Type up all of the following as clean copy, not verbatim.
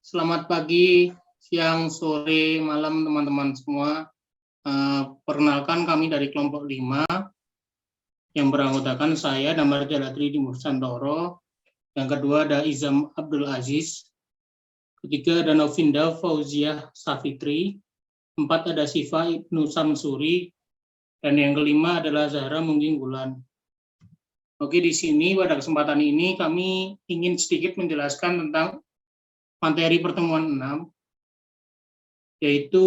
Selamat pagi, siang, sore, malam teman-teman semua. Perkenalkan kami dari kelompok 5 yang beranggotakan saya, Damar Jalatri Dimur Santoro. Yang kedua ada Izam Abdul Aziz. Ketiga ada Novinda Fauziah Safitri. 4 ada Siva Ibnu Samsuri. Dan yang kelima adalah Zahra Mungginggulan. Oke, di sini pada kesempatan ini kami ingin sedikit menjelaskan tentang materi pertemuan 6, yaitu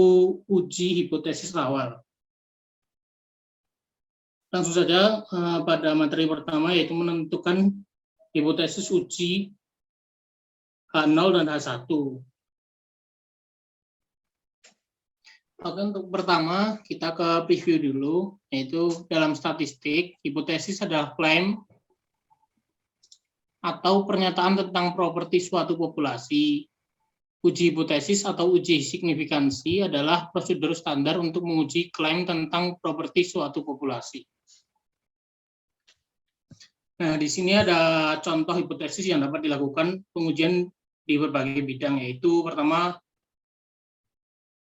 uji hipotesis awal. Langsung saja pada materi pertama, yaitu menentukan hipotesis uji H0 dan H1. Oke, untuk pertama kita ke preview dulu, yaitu dalam statistik, hipotesis adalah klaim atau pernyataan tentang properti suatu populasi. Uji hipotesis atau uji signifikansi adalah prosedur standar untuk menguji klaim tentang properti suatu populasi. Nah, di sini ada contoh hipotesis yang dapat dilakukan pengujian di berbagai bidang, yaitu pertama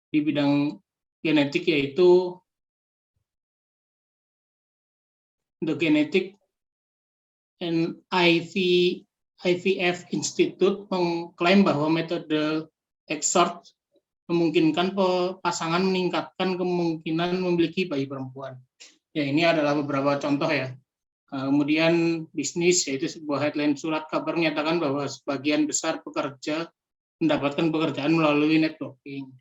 di bidang genetik, yaitu The Genetic and IVF Institute mengklaim bahwa metode XORT memungkinkan pasangan meningkatkan kemungkinan memiliki bayi perempuan. Ya, ini adalah beberapa contoh ya. Kemudian bisnis, yaitu sebuah headline surat kabar menyatakan bahwa sebagian besar pekerja mendapatkan pekerjaan melalui networking.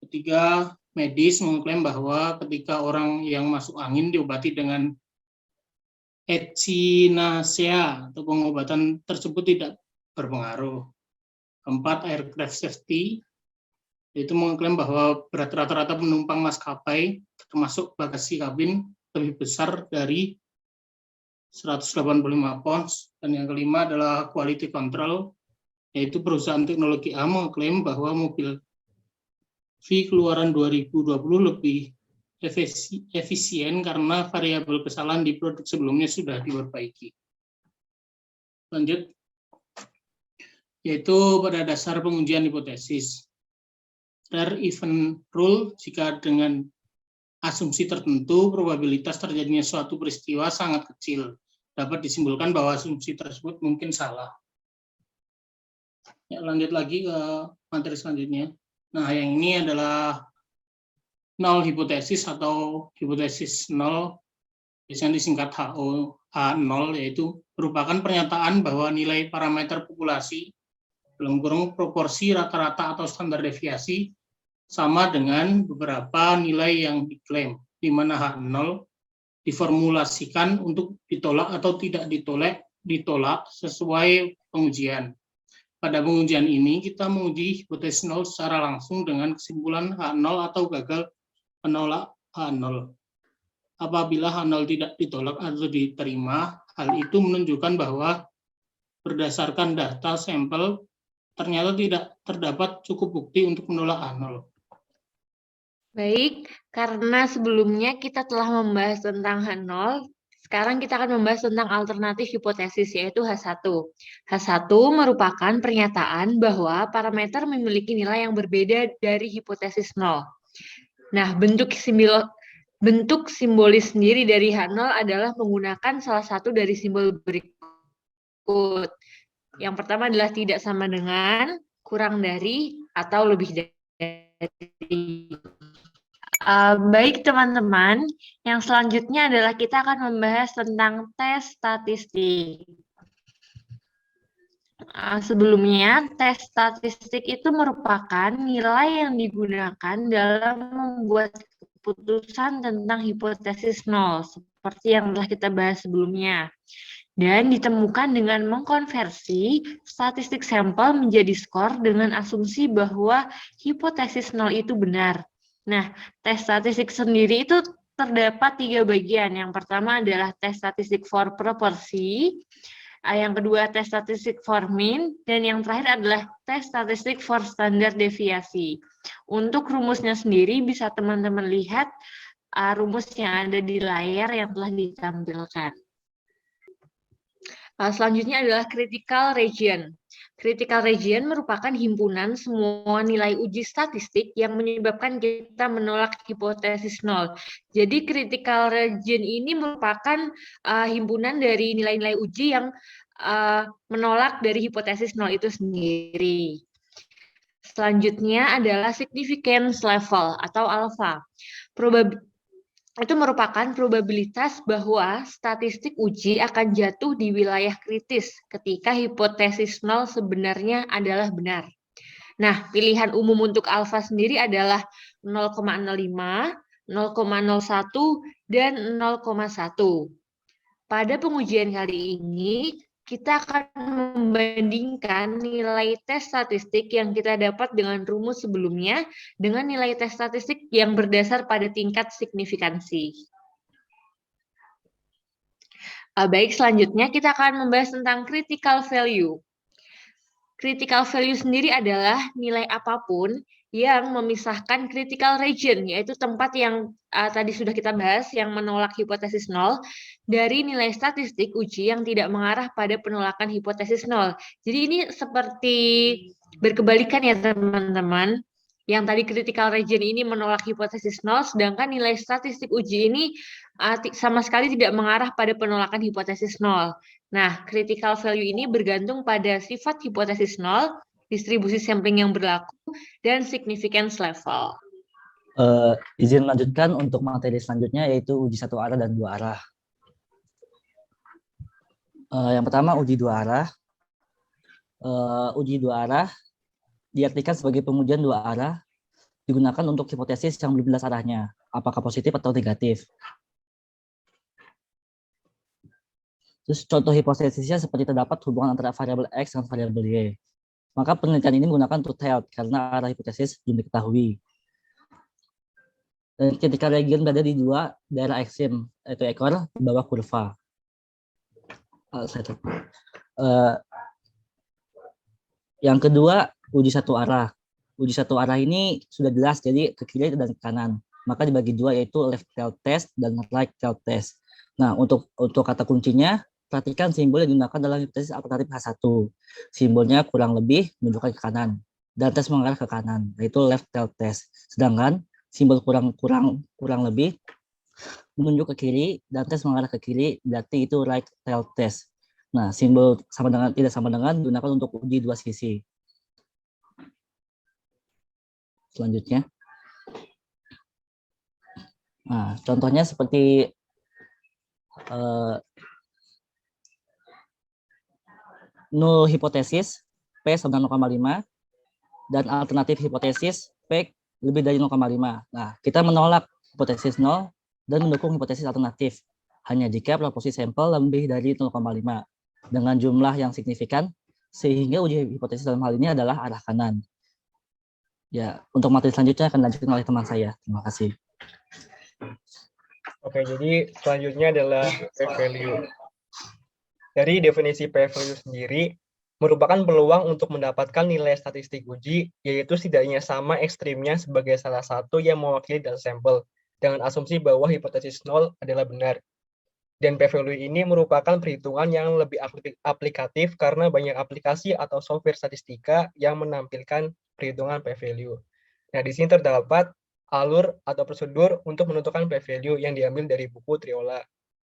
Ketiga, medis mengklaim bahwa ketika orang yang masuk angin diobati dengan echinacea atau pengobatan tersebut tidak berpengaruh. Keempat, aircraft safety, yaitu mengklaim bahwa berat rata-rata penumpang maskapai termasuk bagasi kabin lebih besar dari 185 pounds. Dan yang kelima adalah quality control, yaitu perusahaan teknologi A mengklaim bahwa mobil V keluaran 2020 lebih efisien karena variabel kesalahan di produk sebelumnya sudah diperbaiki. Lanjut, yaitu pada dasar pengujian hipotesis. Rare event rule, jika dengan asumsi tertentu probabilitas terjadinya suatu peristiwa sangat kecil, dapat disimpulkan bahwa asumsi tersebut mungkin salah. Ya, lanjut lagi ke materi selanjutnya. Nah, yang ini adalah null hipotesis atau hipotesis nol, biasanya disingkat H0, yaitu merupakan pernyataan bahwa nilai parameter populasi dalam kurung proporsi rata-rata atau standar deviasi sama dengan beberapa nilai yang diklaim, di mana H0 diformulasikan untuk ditolak atau tidak ditolak sesuai pengujian. Pada pengujian ini, kita menguji hipotesis nol secara langsung dengan kesimpulan H0 atau gagal menolak H0. Apabila H0 tidak ditolak atau diterima, hal itu menunjukkan bahwa berdasarkan data sampel, ternyata tidak terdapat cukup bukti untuk menolak H0. Baik, karena sebelumnya kita telah membahas tentang H0, sekarang kita akan membahas tentang alternatif hipotesis, yaitu H1. H1 merupakan pernyataan bahwa parameter memiliki nilai yang berbeda dari hipotesis 0. Nah, bentuk simbolis sendiri dari H0 adalah menggunakan salah satu dari simbol berikut. Yang pertama adalah tidak sama dengan, kurang dari, atau lebih dari. Baik teman-teman, yang selanjutnya adalah kita akan membahas tentang tes statistik. Sebelumnya, tes statistik itu merupakan nilai yang digunakan dalam membuat keputusan tentang hipotesis nol, seperti yang telah kita bahas sebelumnya. Dan ditemukan dengan mengkonversi statistik sampel menjadi skor dengan asumsi bahwa hipotesis nol itu benar. Nah, tes statistik sendiri itu terdapat 3 bagian. Yang pertama adalah tes statistik for proporsi, yang kedua tes statistik for mean, dan yang terakhir adalah tes statistik for standar deviasi. Untuk rumusnya sendiri bisa teman-teman lihat rumus yang ada di layar yang telah ditampilkan. Selanjutnya adalah critical region. Critical region merupakan himpunan semua nilai uji statistik yang menyebabkan kita menolak hipotesis nol. Jadi critical region ini merupakan himpunan dari nilai-nilai uji yang menolak dari hipotesis nol itu sendiri. Selanjutnya adalah significance level atau alpha. Itu merupakan probabilitas bahwa statistik uji akan jatuh di wilayah kritis ketika hipotesis nol sebenarnya adalah benar. Nah, pilihan umum untuk alfa sendiri adalah 0,05, 0,01, dan 0,1. Pada pengujian kali ini, kita akan membandingkan nilai tes statistik yang kita dapat dengan rumus sebelumnya dengan nilai tes statistik yang berdasar pada tingkat signifikansi. Baik, selanjutnya kita akan membahas tentang critical value. Critical value sendiri adalah nilai apapun yang memisahkan critical region, yaitu tempat yang tadi sudah kita bahas, yang menolak hipotesis nol, dari nilai statistik uji yang tidak mengarah pada penolakan hipotesis nol. Jadi ini seperti berkebalikan ya teman-teman. Yang tadi critical region ini menolak hipotesis nol, sedangkan nilai statistik uji ini sama sekali tidak mengarah pada penolakan hipotesis nol. Nah, critical value ini bergantung pada sifat hipotesis nol, distribusi sampling yang berlaku, dan significance level. Izin melanjutkan untuk materi selanjutnya, yaitu uji satu arah dan dua arah. Yang pertama, uji dua arah. Uji dua arah diartikan sebagai pengujian dua arah digunakan untuk hipotesis yang belum jelas arahnya, apakah positif atau negatif. Terus contoh hipotesisnya seperti terdapat hubungan antara variabel X dan variabel Y. Maka penelitian ini menggunakan two-tailed karena arah hipotesis belum diketahui. Dan ketika region berada di dua daerah ekstrim, yaitu ekor di bawah kurva. Yang kedua, uji satu arah. Uji satu arah ini sudah jelas, jadi ke kiri dan ke kanan. Maka dibagi dua, yaitu left tail test dan right tail test. Nah, untuk kata kuncinya, perhatikan simbol yang digunakan dalam hipotesis alternatif H1. Simbolnya kurang lebih menunjukkan ke kanan dan tes mengarah ke kanan, yaitu left tail test. Sedangkan simbol kurang lebih menunjuk ke kiri dan tes mengarah ke kiri, berarti itu right tail test. Nah, simbol tidak sama dengan digunakan untuk uji dua sisi. Selanjutnya. Nah, contohnya seperti null hipotesis P sama 0,5 dan alternatif hipotesis P lebih dari 0,5. Nah, kita menolak hipotesis 0 dan mendukung hipotesis alternatif hanya jika proporsi sampel lebih dari 0,5 dengan jumlah yang signifikan, sehingga uji hipotesis dalam hal ini adalah arah kanan. Ya, untuk materi selanjutnya akan dilanjutkan oleh teman saya. Terima kasih. Oke, jadi selanjutnya adalah p-value. Dari definisi p-value sendiri, merupakan peluang untuk mendapatkan nilai statistik uji, yaitu setidaknya sama ekstrimnya sebagai salah satu yang mewakili data sampel, dengan asumsi bahwa hipotesis nol adalah benar. Dan p-value ini merupakan perhitungan yang lebih aplikatif karena banyak aplikasi atau software statistika yang menampilkan perhitungan p-value. Nah, di sini terdapat alur atau prosedur untuk menentukan p-value yang diambil dari buku Triola,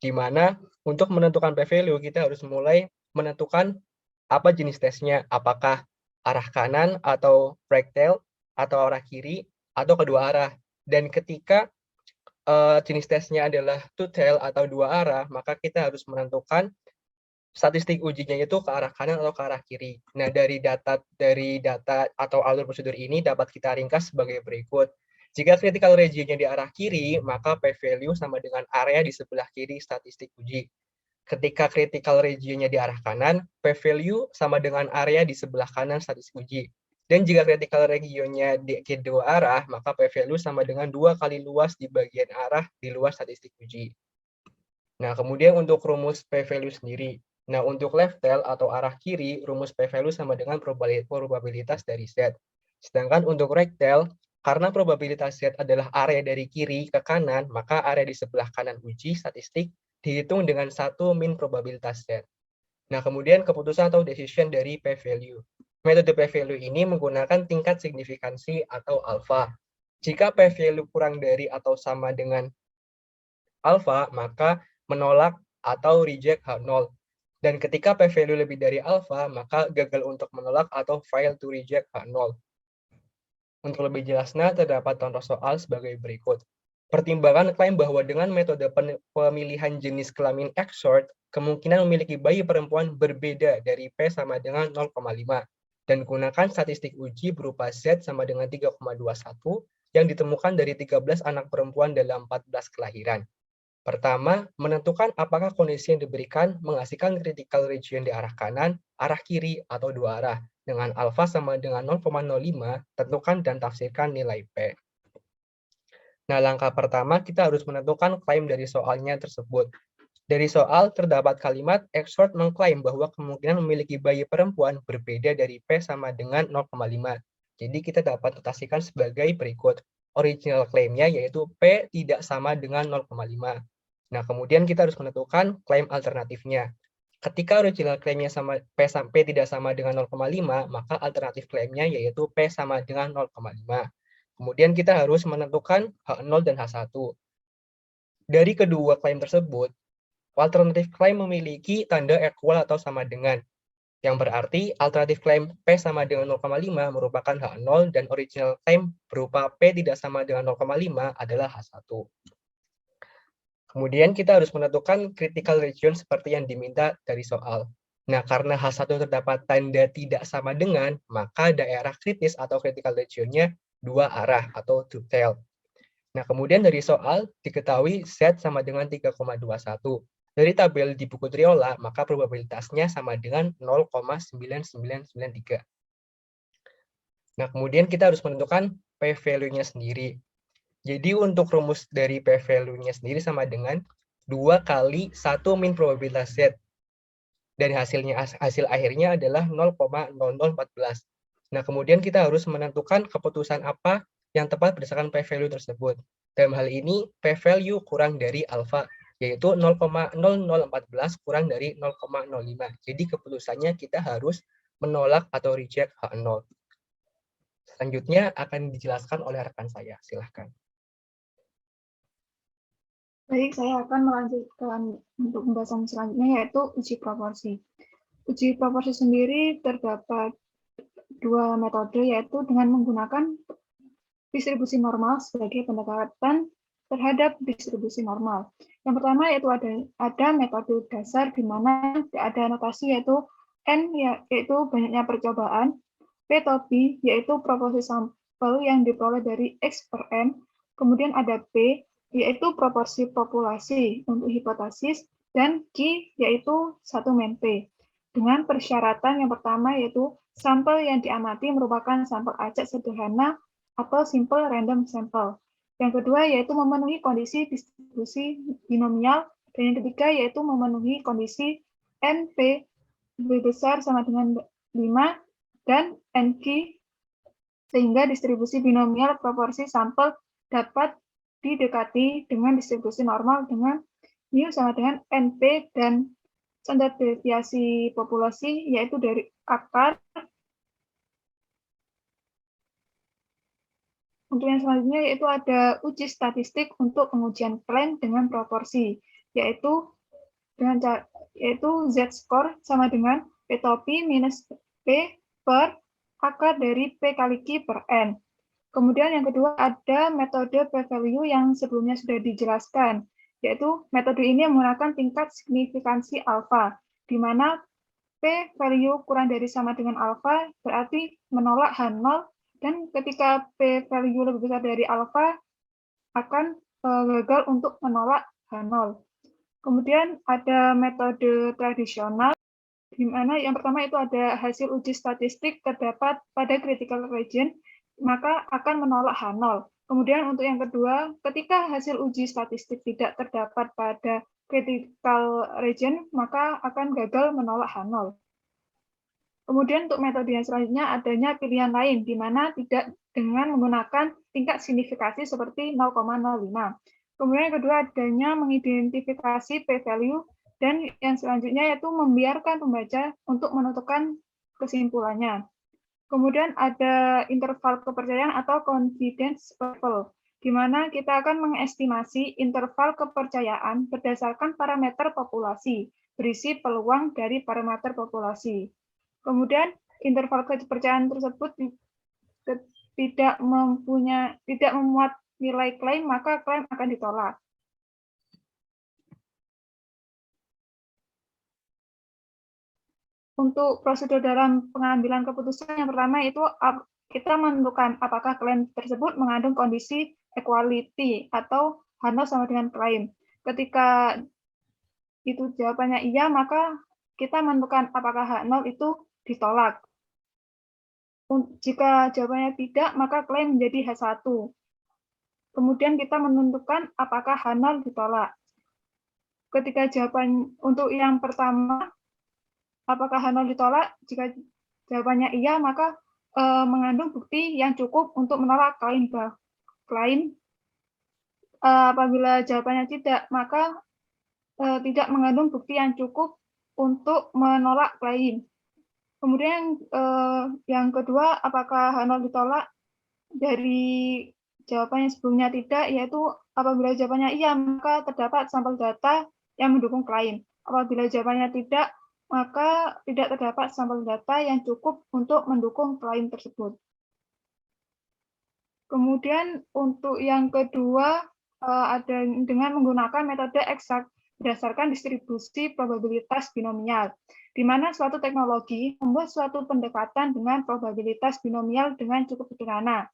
di mana untuk menentukan p-value kita harus mulai menentukan apa jenis tesnya, apakah arah kanan atau rectal atau arah kiri atau kedua arah. Dan ketika jenis tesnya adalah two-tail atau dua arah, maka kita harus menentukan statistik ujinya itu ke arah kanan atau ke arah kiri. Nah, dari data atau alur prosedur ini dapat kita ringkas sebagai berikut. Jika critical region-nya di arah kiri, maka p-value sama dengan area di sebelah kiri statistik uji. Ketika critical region-nya di arah kanan, p-value sama dengan area di sebelah kanan statistik uji. Dan jika critical region-nya di kedua arah, maka p-value sama dengan 2 kali luas di bagian arah di luar statistik uji. Nah, kemudian untuk rumus p-value sendiri. Nah, untuk left tail atau arah kiri, rumus p-value sama dengan probabilitas dari Z. Sedangkan untuk right tail, karena probabilitas Z adalah area dari kiri ke kanan, maka area di sebelah kanan uji statistik dihitung dengan 1 min probabilitas Z. Nah, kemudian keputusan atau decision dari p-value. Metode p-value ini menggunakan tingkat signifikansi atau alfa. Jika p-value kurang dari atau sama dengan alfa, maka menolak atau reject H0. Dan ketika p-value lebih dari alfa, maka gagal untuk menolak atau fail to reject H0. Untuk lebih jelasnya, terdapat contoh soal sebagai berikut. Pertimbangan klaim bahwa dengan metode pemilihan jenis kelamin XORT, kemungkinan memiliki bayi perempuan berbeda dari P sama dengan 0,5. Dan gunakan statistik uji berupa Z sama dengan 3,21 yang ditemukan dari 13 anak perempuan dalam 14 kelahiran. Pertama, menentukan apakah kondisi yang diberikan menghasilkan critical region di arah kanan, arah kiri, atau dua arah. Dengan alfa sama dengan 0,05, tentukan dan tafsirkan nilai P. Nah, langkah pertama kita harus menentukan klaim dari soalnya tersebut. Dari soal terdapat kalimat XORT mengklaim bahwa kemungkinan memiliki bayi perempuan berbeda dari P sama dengan 0,5. Jadi kita dapat notasikan sebagai berikut. Original klaimnya yaitu P tidak sama dengan 0,5. Nah, kemudian kita harus menentukan klaim alternatifnya. Ketika original klaimnya sama P tidak sama dengan 0,5, maka alternatif klaimnya yaitu P sama dengan 0,5. Kemudian kita harus menentukan H0 dan H1. Dari kedua klaim tersebut, alternatif klaim memiliki tanda equal atau sama dengan, yang berarti alternatif klaim P sama dengan 0,5 merupakan H0 dan original klaim berupa P tidak sama dengan 0,5 adalah H1. Kemudian kita harus menentukan critical region seperti yang diminta dari soal. Nah, karena H1 terdapat tanda tidak sama dengan, maka daerah kritis atau critical region-nya dua arah atau two-tailed. Nah, kemudian dari soal diketahui Z sama dengan 3,21. Dari tabel di buku Triola, maka probabilitasnya sama dengan 0,9993. Nah, kemudian kita harus menentukan p-value-nya sendiri. Jadi untuk rumus dari p-value-nya sendiri sama dengan 2 kali 1 min probabilitas Z. Dan hasil akhirnya adalah 0,0014. Nah, kemudian kita harus menentukan keputusan apa yang tepat berdasarkan p-value tersebut. Dalam hal ini, p-value kurang dari alfa, yaitu 0,0014 kurang dari 0,05. Jadi keputusannya kita harus menolak atau reject H0. Selanjutnya akan dijelaskan oleh rekan saya. Silahkan. Baik, saya akan melanjutkan untuk pembahasan selanjutnya, yaitu uji proporsi. Uji proporsi sendiri terdapat dua metode, yaitu dengan menggunakan distribusi normal sebagai pendekatan terhadap distribusi normal. Yang pertama yaitu ada metode dasar di mana ada notasi yaitu N, yaitu banyaknya percobaan, P atau B, yaitu proporsi sampel yang diperoleh dari X per N, kemudian ada P, yaitu proporsi populasi untuk hipotesis, dan Q, yaitu 1 min P. Dengan persyaratan yang pertama yaitu sampel yang diamati merupakan sampel acak sederhana atau simple random sample. Yang kedua yaitu memenuhi kondisi distribusi binomial, dan yang ketiga yaitu memenuhi kondisi NP lebih besar sama dengan 5 dan NQ, sehingga distribusi binomial proporsi sampel dapat didekati dengan distribusi normal dengan mu sama dengan NP dan standar deviasi populasi yaitu dari akar. Untuk yang selanjutnya yaitu ada uji statistik untuk pengujian klaim dengan proporsi, yaitu Z-score sama dengan P topi minus P per akar dari P kali Q per N. Kemudian yang kedua ada metode p-value yang sebelumnya sudah dijelaskan, yaitu metode ini menggunakan tingkat signifikansi alfa, di mana p-value kurang dari sama dengan alfa berarti menolak H0, dan ketika p-value lebih besar dari alfa akan gagal untuk menolak H0. Kemudian ada metode tradisional, di mana yang pertama itu ada hasil uji statistik terdapat pada critical region, maka akan menolak H0. Kemudian untuk yang kedua, ketika hasil uji statistik tidak terdapat pada critical region, maka akan gagal menolak H0. Kemudian untuk metode yang selanjutnya adanya pilihan lain, di mana tidak dengan menggunakan tingkat signifikasi seperti 0,05. Kemudian yang kedua adanya mengidentifikasi p-value Dan yang selanjutnya yaitu membiarkan pembaca untuk menentukan kesimpulannya. Kemudian ada interval kepercayaan atau confidence level, di mana kita akan mengestimasi interval kepercayaan berdasarkan parameter populasi, berisi peluang dari parameter populasi. Kemudian interval kepercayaan tersebut tidak memuat nilai klaim, maka klaim akan ditolak. Untuk prosedur dalam pengambilan keputusan yang pertama itu kita menentukan apakah klaim tersebut mengandung kondisi equality atau H0 sama dengan klaim. Ketika itu jawabannya iya, maka kita menentukan apakah H0 itu ditolak. Jika jawabannya tidak, maka klaim menjadi H1. Kemudian kita menentukan apakah H0 ditolak. Ketika jawaban untuk yang pertama, apakah H0 ditolak? Jika jawabannya iya, maka mengandung bukti yang cukup untuk menolak klaim. Apabila jawabannya tidak, maka tidak mengandung bukti yang cukup untuk menolak klaim. Kemudian yang kedua, apakah H0 ditolak? Dari jawabannya sebelumnya tidak, yaitu apabila jawabannya iya, maka terdapat sampel data yang mendukung klaim. Apabila jawabannya tidak, maka tidak terdapat sampel data yang cukup untuk mendukung klaim tersebut. Kemudian untuk yang kedua, ada dengan menggunakan metode eksak berdasarkan distribusi probabilitas binomial, di mana suatu teknologi membuat suatu pendekatan dengan probabilitas binomial dengan cukup sederhana.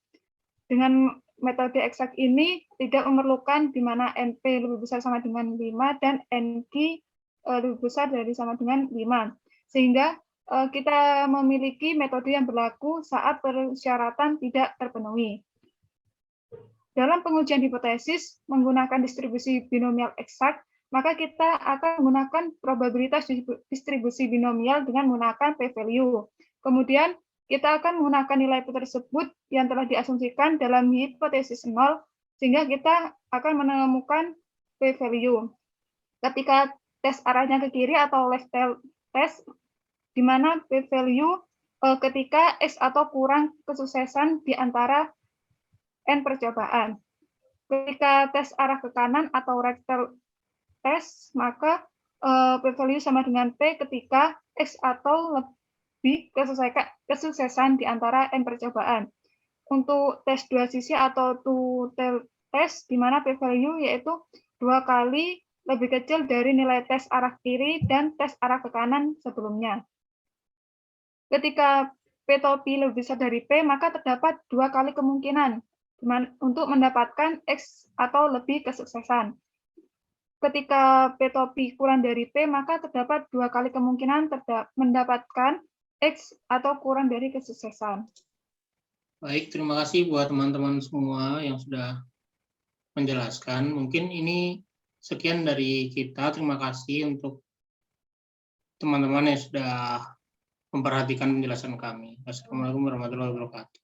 Dengan metode eksak ini tidak memerlukan di mana NP lebih besar sama dengan 5 dan NQ lebih besar dari sama dengan 5. Sehingga kita memiliki metode yang berlaku saat persyaratan tidak terpenuhi. Dalam pengujian hipotesis menggunakan distribusi binomial eksak, maka kita akan menggunakan probabilitas distribusi binomial dengan menggunakan p-value. Kemudian kita akan menggunakan nilai P tersebut yang telah diasumsikan dalam hipotesis 0, sehingga kita akan menemukan p-value. Ketika tes arahnya ke kiri atau left tail test, di mana p-value ketika X atau kurang kesuksesan di antara N percobaan. Ketika tes arah ke kanan atau right tail test, maka p-value sama dengan P ketika X atau lebih kesuksesan di antara N percobaan. Untuk tes dua sisi atau two-tail test, di mana p-value yaitu 2 kali lebih kecil dari nilai tes arah kiri dan tes arah ke kanan sebelumnya. Ketika P-topi lebih besar dari P, maka terdapat 2 kali kemungkinan untuk mendapatkan X atau lebih kesuksesan. Ketika P-topi kurang dari P, maka terdapat 2 kali kemungkinan mendapatkan X atau kurang dari kesuksesan. Baik, terima kasih buat teman-teman semua yang sudah menjelaskan. Mungkin ini sekian dari kita. Terima kasih untuk teman-teman yang sudah memperhatikan penjelasan kami. Wassalamualaikum warahmatullahi wabarakatuh.